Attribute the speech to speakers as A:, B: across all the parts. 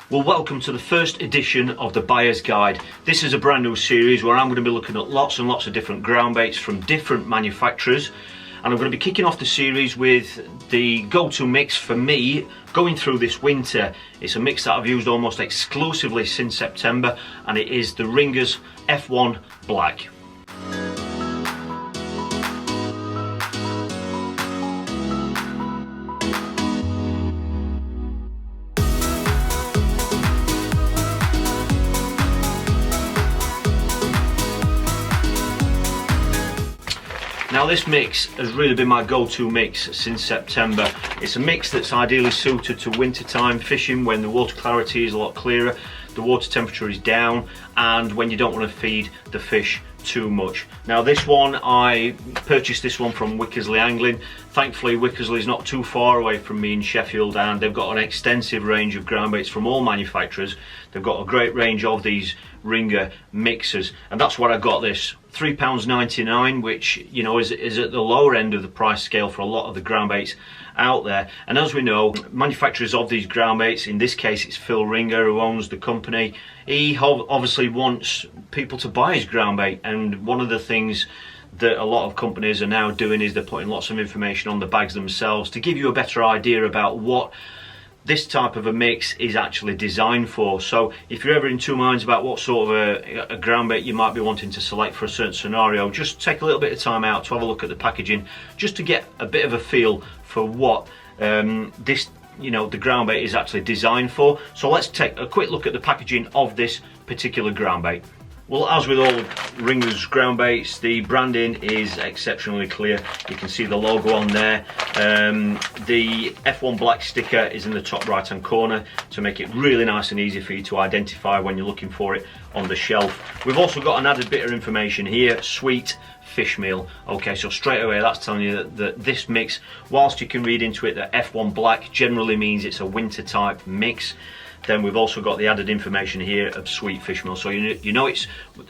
A: Well, welcome to the first edition of the Buyer's Guide. This is a brand new series where I'm going to be looking at lots and lots of different ground baits from different manufacturers, and I'm going to be kicking off the series with the go-to mix for me going through this winter. It's a mix that I've used almost exclusively since September, and it is the Ringer's F1 Black. Now this mix has really been my go-to mix since September. It's a mix that's ideally suited to wintertime fishing when the water clarity is a lot clearer, the water temperature is down, and when you don't want to feed the fish too much. Now this one, I purchased this one from Wickersley Angling. Thankfully Wickersley is not too far away from me in Sheffield, and they've got an extensive range of ground baits from all manufacturers. They've got a great range of these Ringer mixers, and that's what I got this. £3.99, which you know is at the lower end of the price scale for a lot of the ground baits out there. And as we know, manufacturers of these ground baits, in this case it's Phil Ringer who owns the company, he obviously wants people to buy his ground bait, and one of the things that a lot of companies are now doing is they're putting lots of information on the bags themselves to give you a better idea about what this type of a mix is actually designed for. So if you're ever in two minds about what sort of a ground bait you might be wanting to select for a certain scenario, just take a little bit of time out to have a look at the packaging, just to get a bit of a feel for what this, you know, the ground bait is actually designed for. So let's take a quick look at the packaging of this particular ground bait. Well, as with all Ringer's ground baits, the branding is exceptionally clear. You can see the logo on there. The F1 Black sticker is in the top right hand corner to make it really nice and easy for you to identify when you're looking for it on the shelf. We've also got an added bit of information here: sweet fish meal. Okay, so straight away that's telling you that this mix, whilst you can read into it that F1 Black generally means it's a winter type mix, then we've also got the added information here of sweet fish meal. So you know it's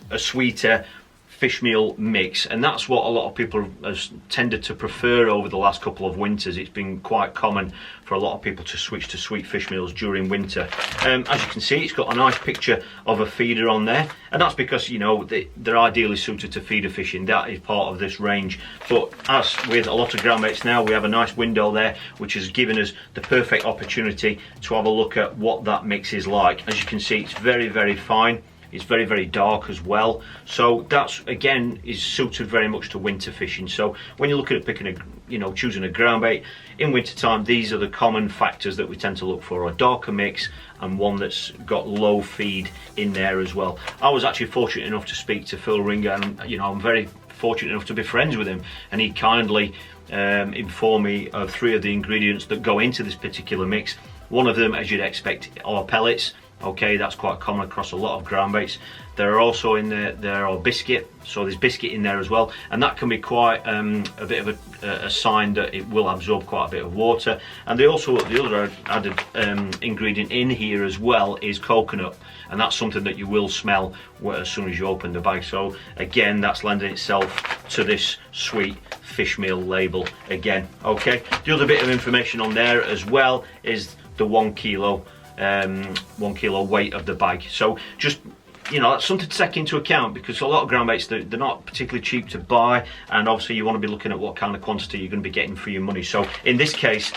A: a sweeter fish meal mix, and that's what a lot of people have tended to prefer over the last couple of winters. It's been quite common for a lot of people to switch to sweet fish meals during winter. As you can see, it's got a nice picture of a feeder on there, and that's because, you know, they're ideally suited to feeder fishing. That is part of this range. But as with a lot of ground baits now, we have a nice window there which has given us the perfect opportunity to have a look at what that mix is like. As you can see, it's very, very fine. It's very, very dark as well. So that's, again, is suited very much to winter fishing. So when you're looking at picking a, you know, choosing a ground bait in winter time, these are the common factors that we tend to look for: a darker mix and one that's got low feed in there as well. I was actually fortunate enough to speak to Phil Ringer, and you know, I'm very fortunate enough to be friends with him, and he kindly informed me of 3 of the ingredients that go into this particular mix. One of them, as you'd expect, are pellets. Okay, that's quite common across a lot of ground baits. There are also in there are biscuit, so there's biscuit in there as well, and that can be quite a bit of a sign that it will absorb quite a bit of water. And the other added ingredient in here as well is coconut, and that's something that you will smell as soon as you open the bag. So again, that's lending itself to this sweet fish meal label again. Okay, the other bit of information on there as well is the 1 kilo weight of the bag. So just, you know, that's something to take into account, because a lot of ground baits, they're not particularly cheap to buy, and obviously you want to be looking at what kind of quantity you're going to be getting for your money. So in this case,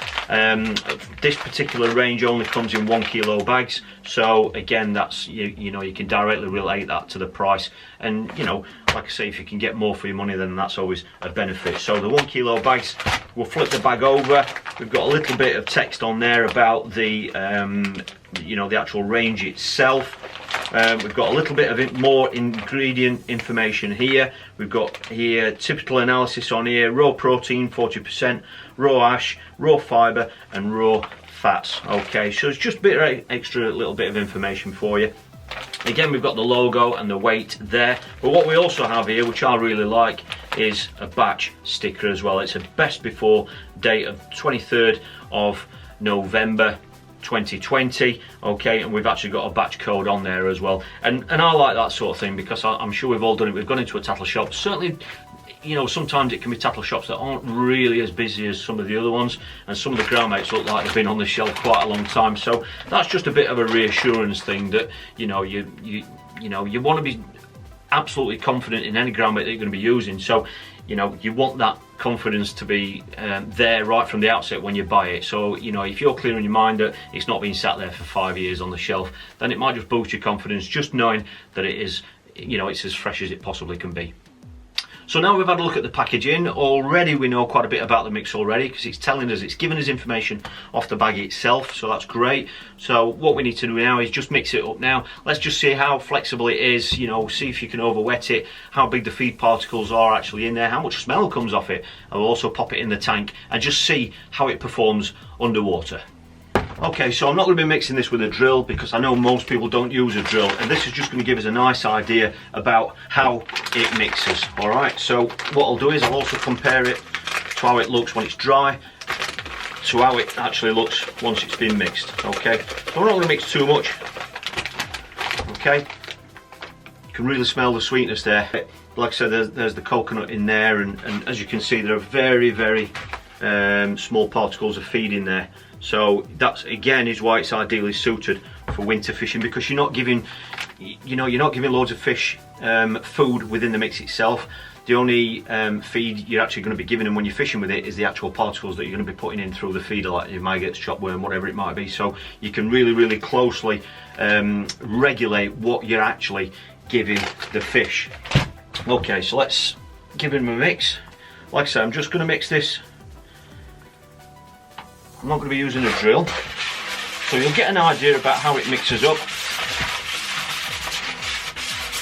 A: this particular range only comes in 1 kilo bags. So again, that's, you know, you can directly relate that to the price, and you know, like I say, if you can get more for your money, then that's always a benefit. So the 1 kilo bags, we'll flip the bag over. We've got a little bit of text on there about the you know, the actual range itself. We've got a little bit of more ingredient information here. We've got here typical analysis on here: raw protein 40%, raw ash, raw fibre and raw fats. Okay, so it's just a bit of extra little bit of information for you. Again, we've got the logo and the weight there, but what we also have here, which I really like, is a batch sticker as well. It's a best before date of 23rd of November 2020. Okay, and we've actually got a batch code on there as well, and I like that sort of thing, because I'm sure we've all done it. We've gone into a tackle shop, certainly you know, sometimes it can be tackle shops that aren't really as busy as some of the other ones, and some of the groundbaits look like they've been on the shelf quite a long time. So that's just a bit of a reassurance thing that, you know, you want to be absolutely confident in any groundbait that you're going to be using. So, you know, you want that confidence to be there right from the outset when you buy it. So, you know, if you're clear in your mind that it's not been sat there for 5 years on the shelf, then it might just boost your confidence just knowing that it is, you know, it's as fresh as it possibly can be. So now we've had a look at the packaging. Already we know quite a bit about the mix already, because it's telling us, it's giving us information off the bag itself, so that's great. So what we need to do now is just mix it up now. Let's just see how flexible it is, you know, see if you can over wet it, how big the feed particles are actually in there, how much smell comes off it. I will also pop it in the tank and just see how it performs underwater. Okay, so I'm not going to be mixing this with a drill, because I know most people don't use a drill, and this is just going to give us a nice idea about how it mixes. Alright, so what I'll do is I'll also compare it to how it looks when it's dry to how it actually looks once it's been mixed. Okay, so I'm not going to mix too much. Okay, you can really smell the sweetness there. Like I said, there's the coconut in there, and as you can see, there are very, very small particles of feed in there. So that's again is why it's ideally suited for winter fishing, because you're not giving, you know, you're not giving loads of fish food within the mix itself. The only feed you're actually going to be giving them when you're fishing with it is the actual particles that you're going to be putting in through the feeder, like your maggots, chopworm, whatever it might be. So you can really, really closely regulate what you're actually giving the fish. Okay, so let's give him a mix. Like I said, I'm just going to mix this. I'm not going to be using a drill, so you'll get an idea about how it mixes up.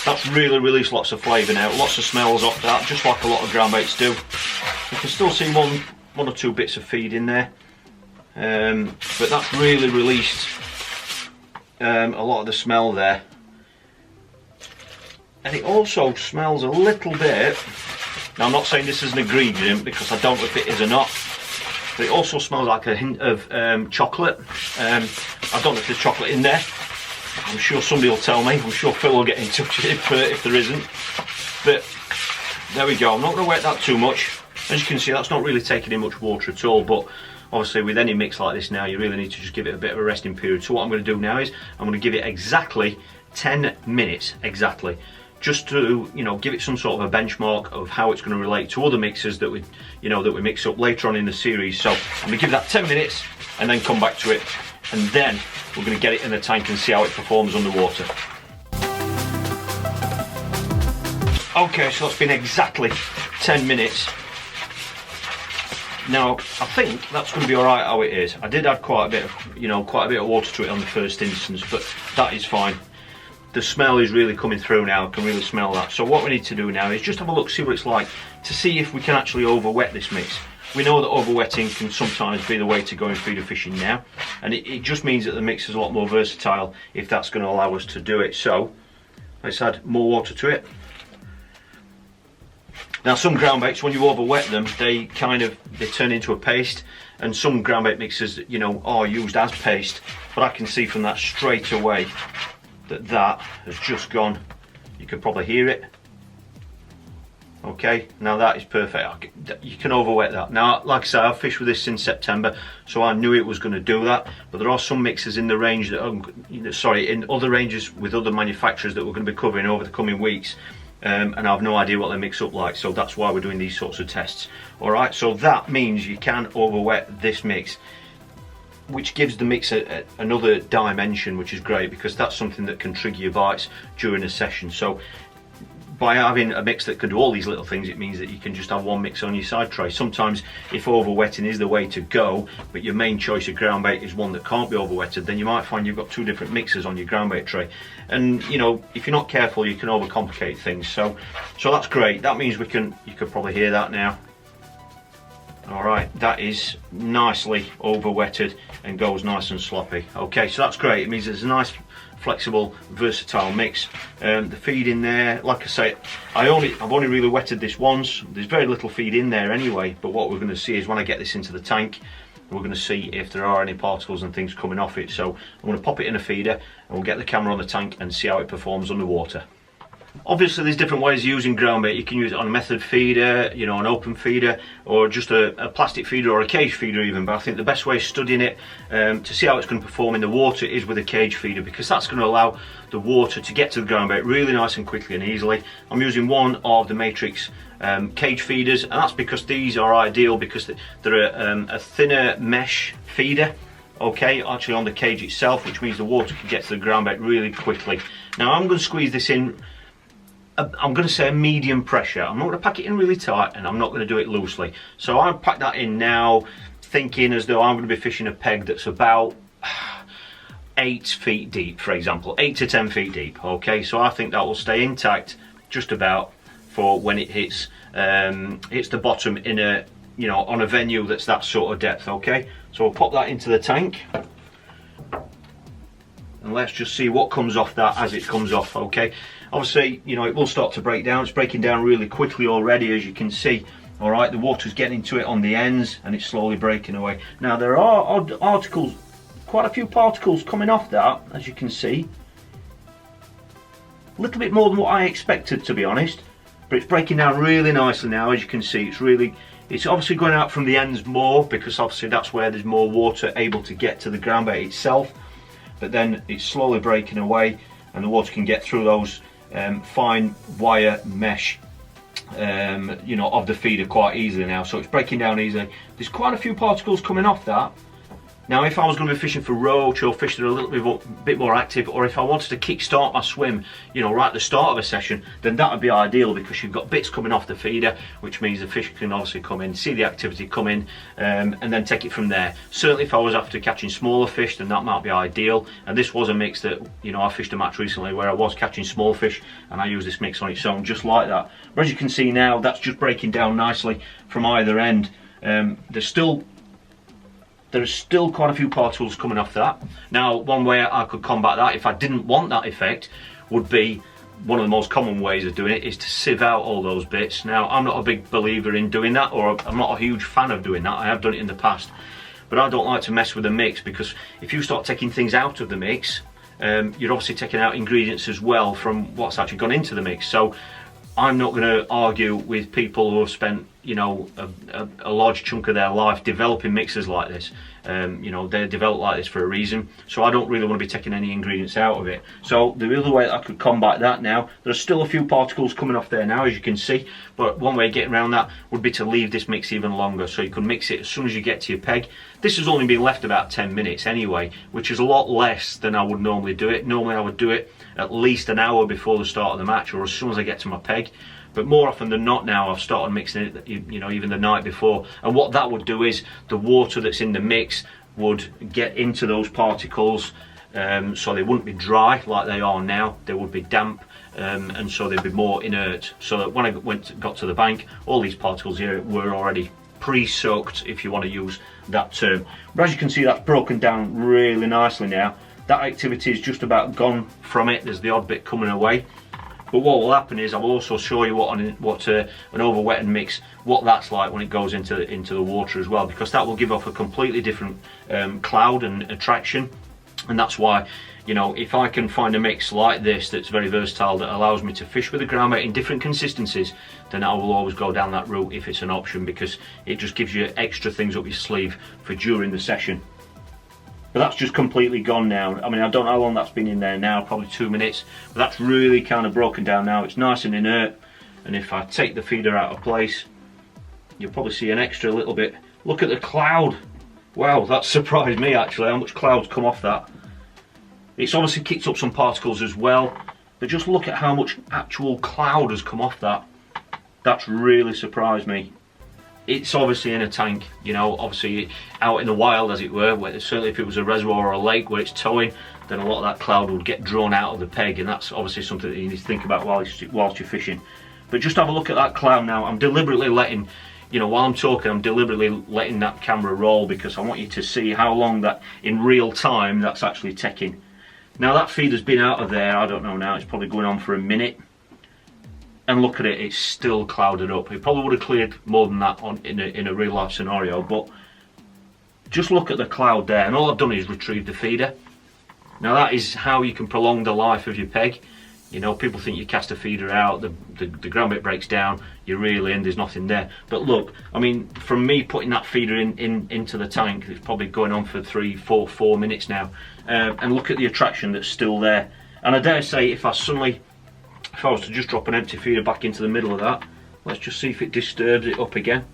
A: That's really released lots of flavour now, lots of smells off that, just like a lot of groundbaits do. You can still see one or two bits of feed in there, but that's really released a lot of the smell there. And it also smells a little bit, now I'm not saying this is an ingredient because I don't know if it is or not, but it also smells like a hint of chocolate. I don't know if there's chocolate in there. I'm sure somebody will tell me. I'm sure Phil will get in touch if there isn't. But there we go. I'm not going to wet that too much. As you can see, that's not really taking in much water at all. But obviously with any mix like this now, you really need to just give it a bit of a resting period. So what I'm going to do now is I'm going to give it exactly 10 minutes. Exactly. Just to, you know, give it some sort of a benchmark of how it's going to relate to other mixes that we, you know, that we mix up later on in the series. So I'm going to give that 10 minutes and then come back to it, and then we're going to get it in the tank and see how it performs underwater. Okay, so it's been exactly 10 minutes. Now I think that's going to be all right how it is. I did add quite a bit of, you know, quite a bit of water to it on the first instance, but that is fine. The smell is really coming through now. I can really smell that. So what we need to do now is just have a look, see what it's like, to see if we can actually over wet this mix. We know that over wetting can sometimes be the way to go in feeder fishing now, and it just means that the mix is a lot more versatile if that's going to allow us to do it. So let's add more water to it. Now some ground baits, when you over wet them, they turn into a paste, and some ground bait mixes, you know, are used as paste, but I can see from that straight away that has just gone. You can probably hear it. Okay, now that is perfect. You can over wet that. Now, like I said, I've fished with this since September, so I knew it was going to do that. But there are some mixes in the range that are, in other ranges with other manufacturers that we're going to be covering over the coming weeks, and I have no idea what they mix up like. So that's why we're doing these sorts of tests. All right, so that means you can over wet this mix, which gives the mix another dimension, which is great, because that's something that can trigger your bites during a session. So by having a mix that can do all these little things, it means that you can just have one mix on your side tray. Sometimes if over wetting is the way to go, but your main choice of ground bait is one that can't be over wetted, then you might find you've got two different mixes on your ground bait tray, and you know, if you're not careful, you can overcomplicate things. So that's great. That means you could probably hear that now. Alright, that is nicely over wetted and goes nice and sloppy. Okay, so that's great. It means it's a nice, flexible, versatile mix. The feed in there, like I say, I've only really wetted this once. There's very little feed in there anyway, but what we're going to see is when I get this into the tank, we're going to see if there are any particles and things coming off it. So I'm going to pop it in a feeder and we'll get the camera on the tank and see how it performs underwater. Obviously there's different ways of using ground bait. You can use it on a method feeder, you know, an open feeder, or just a plastic feeder or a cage feeder even, but I think the best way of studying it to see how it's going to perform in the water is with a cage feeder, because that's going to allow the water to get to the ground bait really nice and quickly and easily. I'm using one of the Matrix cage feeders, and that's because these are ideal because they're a thinner mesh feeder, okay, actually on the cage itself, which means the water can get to the ground bait really quickly. Now I'm going to squeeze this in, I'm going to say a medium pressure. I'm not going to pack it in really tight, and I'm not going to do it loosely. So I pack that in now, thinking as though I'm going to be fishing a peg that's about 8 feet deep, for example, 8 to 10 feet deep. Okay, so I think that will stay intact just about for when it hits the bottom in a, you know, on a venue that's that sort of depth. Okay, so we'll pop that into the tank, and let's just see what comes off that as it comes off. Okay, obviously, you know, it will start to break down. It's breaking down really quickly already, as you can see. All right, the water's getting into it on the ends, and it's slowly breaking away. Now there are odd particles, quite a few particles coming off that, as you can see. A little bit more than what I expected, to be honest, but it's breaking down really nicely now. As you can see, it's obviously going out from the ends more, because obviously that's where there's more water able to get to the ground bait itself. But then it's slowly breaking away, and the water can get through those fine wire mesh, you know, of the feeder quite easily now. So it's breaking down easily. There's quite a few particles coming off that. Now, if I was going to be fishing for roach or fish that are a little bit more active, or if I wanted to kick-start my swim, you know, right at the start of a session, then that would be ideal, because you've got bits coming off the feeder, which means the fish can obviously come in, see the activity come in, and then take it from there. Certainly if I was after catching smaller fish, then that might be ideal. And this was a mix that, you know, I fished a match recently where I was catching small fish, and I used this mix on its own just like that. But as you can see now, that's just breaking down nicely from either end. There's still quite a few particles coming off that. Now, one way I could combat that, if I didn't want that effect, would be, one of the most common ways of doing it is to sieve out all those bits. Now, I'm not a big believer in doing that, or I'm not a huge fan of doing that. I have done it in the past, but I don't like to mess with the mix, because if you start taking things out of the mix, you're obviously taking out ingredients as well from what's actually gone into the mix. So I'm not going to argue with people who have spent, you know, a large chunk of their life developing mixes like this. You know, they're developed like this for a reason, so I don't really want to be taking any ingredients out of it. So the other way that I could combat that now, there's still a few particles coming off there now, as you can see, but one way of getting around that would be to leave this mix even longer. So you could mix it as soon as you get to your peg. This has only been left about 10 minutes anyway, which is a lot less than I would normally do it. Normally I would do it at least an hour before the start of the match, or as soon as I get to my peg. But more often than not now, I've started mixing it, you know, even the night before. And what that would do is the water that's in the mix would get into those particles, so they wouldn't be dry like they are now. They would be damp, and so they'd be more inert. So that when I got to the bank, all these particles here were already pre-soaked, if you want to use that term. But as you can see, that's broken down really nicely now. That activity is just about gone from it. There's the odd bit coming away. But what will happen is I will also show you what an overwetting mix, what that's like when it goes into the water as well, because that will give off a completely different cloud and attraction. And that's why, you know, if I can find a mix like this that's very versatile, that allows me to fish with a ground bait in different consistencies, then I will always go down that route if it's an option, because it just gives you extra things up your sleeve for during the session. But that's just completely gone now. I mean, I don't know how long that's been in there now, probably 2 minutes, but that's really kind of broken down now. It's nice and inert, and if I take the feeder out of place, you'll probably see an extra little bit. Look at the cloud. Wow, that surprised me actually, how much cloud's come off that. It's obviously kicked up some particles as well, but just look at how much actual cloud has come off that. That's really surprised me. It's obviously in a tank, you know, obviously out in the wild, as it were, where certainly if it was a reservoir or a lake where it's towing, then a lot of that cloud would get drawn out of the peg, and that's obviously something that you need to think about whilst you're fishing. But just have a look at that cloud now. I'm deliberately letting, you know, while I'm talking, I'm deliberately letting that camera roll, because I want you to see how long that, in real time, that's actually taking. Now that feeder's been out of there, I don't know now, it's probably going on for a minute. And look at it, it's still clouded up. It probably would have cleared more than that in a real life scenario, but just look at the cloud there, and all I've done is retrieve the feeder. Now that is how you can prolong the life of your peg. You know, people think you cast a feeder out, the ground bait breaks down, you reel in, there's nothing there. But look, I mean, from me putting that feeder into the tank, it's probably going on for 4 minutes now, and look at the attraction that's still there. And I dare say, if I was to just drop an empty feeder back into the middle of that, let's just see if it disturbs it up again.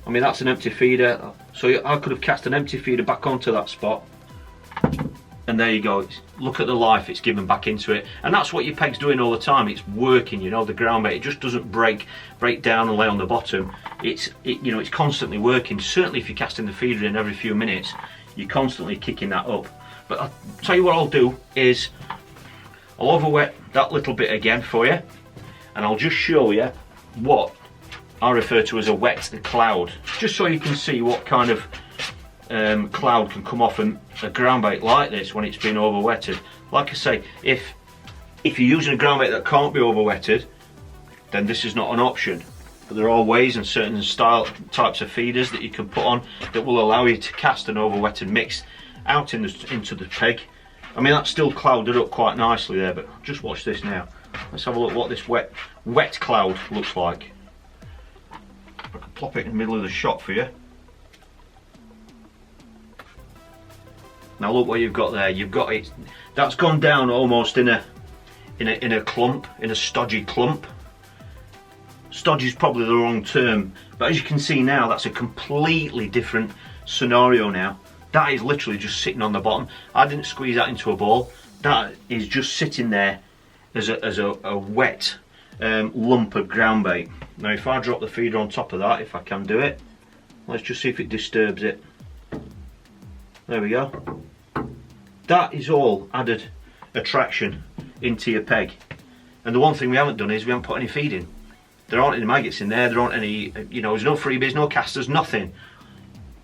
A: I mean, that's an empty feeder, so I could have cast an empty feeder back onto that spot, and there you go. Look at the life it's given back into it, and that's what your peg's doing all the time. It's working, you know, the ground bait. It just doesn't break down and lay on the bottom. It's constantly working. Certainly, if you're casting the feeder in every few minutes, you're constantly kicking that up. But I'll tell you what I'll do is I'll overwet that little bit again for you, and I'll just show you what I refer to as a wet cloud, just so you can see what kind of cloud can come off a ground bait like this when it's been overwetted. Like I say, if you're using a ground bait that can't be overwetted, then this is not an option. But there are ways and certain types of feeders that you can put on that will allow you to cast an overwetted mix out into the peg. I mean, that's still clouded up quite nicely there, but just watch this now. Let's have a look what this wet cloud looks like. I can plop it in the middle of the shot for you. Now look what you've got there. You've got it. That's gone down almost in a clump, in a stodgy clump. Stodgy is probably the wrong term, but as you can see now, that's a completely different scenario now. That is literally just sitting on the bottom. I didn't squeeze that into a ball. That is just sitting there as a wet lump of ground bait. Now if I drop the feeder on top of that, if I can do it, let's just see if it disturbs it. There we go. That is all added attraction into your peg. And the one thing we haven't done is we haven't put any feed in. There aren't any maggots in there, there aren't any, there's no freebies, no casters, nothing.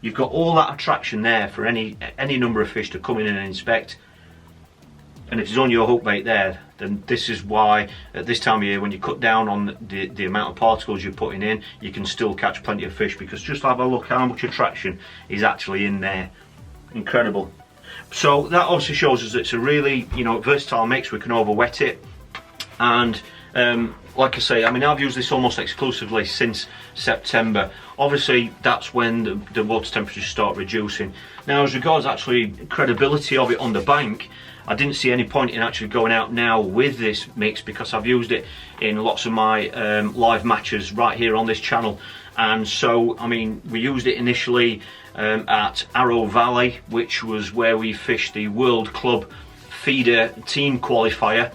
A: You've got all that attraction there for any number of fish to come in and inspect. And if there's on your hook bait there, then this is why at this time of year, when you cut down on the amount of particles you're putting in, you can still catch plenty of fish, because just have a look how much attraction is actually in there. Incredible. So that obviously shows us it's a really versatile mix. We can overwet it, and like I say, I mean, I've used this almost exclusively since September. Obviously that's when the water temperatures start reducing. Now as regards actually credibility of it on the bank, I didn't see any point in actually going out now with this mix, because I've used it in lots of my live matches right here on this channel. And so, I mean, we used it initially at Arrow Valley, which was where we fished the World Club Feeder Team Qualifier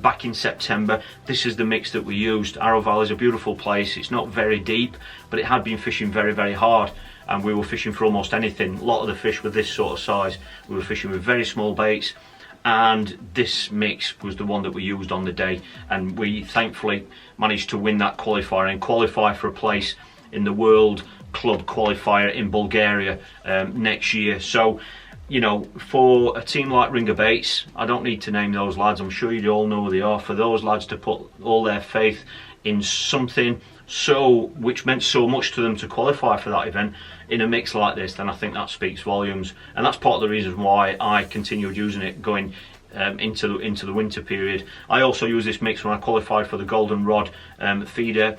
A: back in September. This is the mix that we used. Arrow Valley is a beautiful place. It's not very deep, but it had been fishing very, very hard, and we were fishing for almost anything. A lot of the fish were this sort of size. We were fishing with very small baits, and this mix was the one that we used on the day, and we thankfully managed to win that qualifier and qualify for a place in the World Club Qualifier in Bulgaria next year. So, for a team like Ringerbaits, I don't need to name those lads, I'm sure you all know who they are. For those lads to put all their faith in something which meant so much to them to qualify for that event in a mix like this, then I think that speaks volumes. And that's part of the reason why I continued using it going into the winter period. I also use this mix when I qualified for the Golden Rod feeder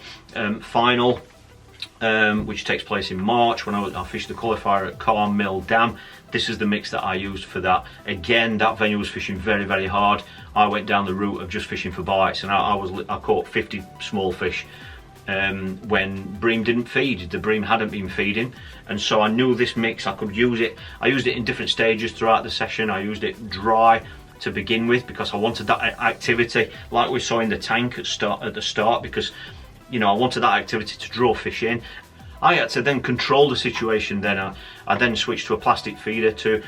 A: final, which takes place in March, when I fished the qualifier at Carr Mill Dam. This is the mix that I used for that. Again, that venue was fishing very, very hard. I went down the route of just fishing for bites, and I caught 50 small fish when bream didn't feed. The bream hadn't been feeding, and so I knew this mix, I could use it. I used it in different stages throughout the session. I used it dry to begin with, because I wanted that activity like we saw in the tank at the start, because I wanted that activity to draw fish in. I had to then control the situation. Then I then switched to a plastic feeder to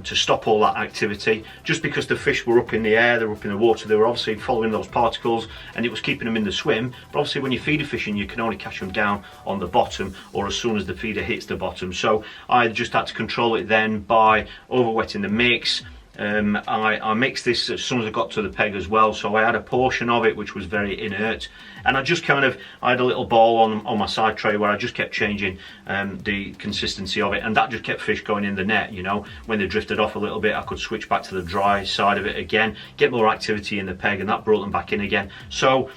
A: stop all that activity, just because the fish were up in the air, they were up in the water, they were obviously following those particles, and it was keeping them in the swim. But obviously when you're feeder fishing, you can only catch them down on the bottom, or as soon as the feeder hits the bottom. So I just had to control it then by overwetting the mix, I mixed this as soon as I got to the peg as well, so I had a portion of it which was very inert, and I had a little ball on my side tray where I just kept changing the consistency of it, and that just kept fish going in the net. You know, when they drifted off a little bit, I could switch back to the dry side of it again, get more activity in the peg, and that brought them back in again. So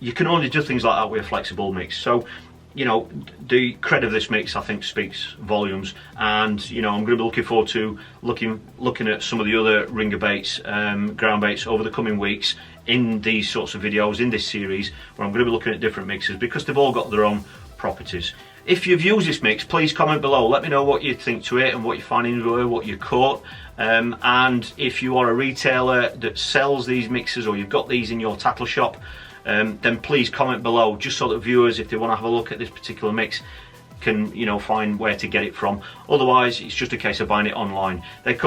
A: you can only do things like that with a flexible mix. So, you know, the cred of this mix, I think, speaks volumes, and you know, I'm going to be looking forward to looking at some of the other Ringerbaits, ground baits over the coming weeks in these sorts of videos in this series, where I'm going to be looking at different mixes because they've all got their own properties. If you've used this mix, please comment below. Let me know what you think to it and what your findings were, what you caught. And if you are a retailer that sells these mixes, or you've got these in your tackle shop, then please comment below, just so that viewers, if they want to have a look at this particular mix, can, you know, find where to get it from. Otherwise, it's just a case of buying it online. It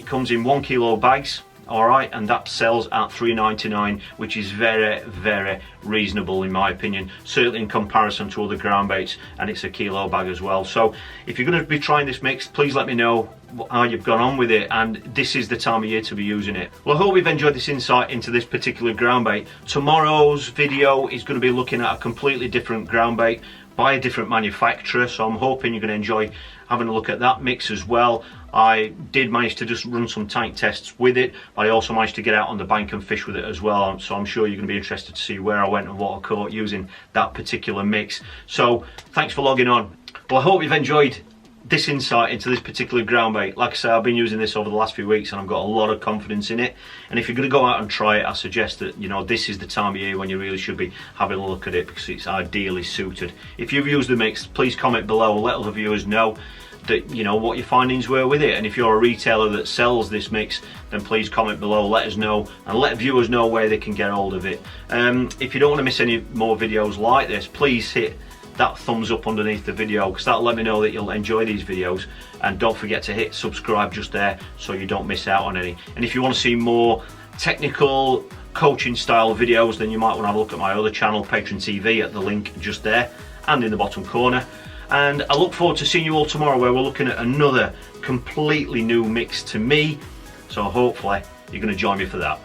A: comes in 1 kilo bags, all right, and that sells at $3.99, which is very, very reasonable in my opinion, certainly in comparison to other ground baits, and it's a kilo bag as well. So if you're going to be trying this mix, please let me know how you've gone on with it, and this is the time of year to be using it. Well, I hope you've enjoyed this insight into this particular ground bait. Tomorrow's video is going to be looking at a completely different ground bait by a different manufacturer, so I'm hoping you're going to enjoy having a look at that mix as well. I did manage to just run some tank tests with it, but I also managed to get out on the bank and fish with it as well, so I'm sure you're going to be interested to see where I went and what I caught using that particular mix. So thanks for logging on. Well, I hope you've enjoyed this insight into this particular ground bait. Like I say, I've been using this over the last few weeks and I've got a lot of confidence in it, and if you're going to go out and try it, I suggest that, you know, this is the time of year when you really should be having a look at it, because it's ideally suited. If you've used the mix, please comment below, let other viewers know that, you know, what your findings were with it. And if you're a retailer that sells this mix, then please comment below, let us know, and let viewers know where they can get hold of it. If you don't want to miss any more videos like this, please hit that thumbs up underneath the video, because that'll let me know that you'll enjoy these videos. And don't forget to hit subscribe just there so you don't miss out on any. And if you want to see more technical coaching style videos, then you might want to have a look at my other channel, Patron TV, at the link just there and in the bottom corner. And I look forward to seeing you all tomorrow, where we're looking at another completely new mix to me, so hopefully you're going to join me for that.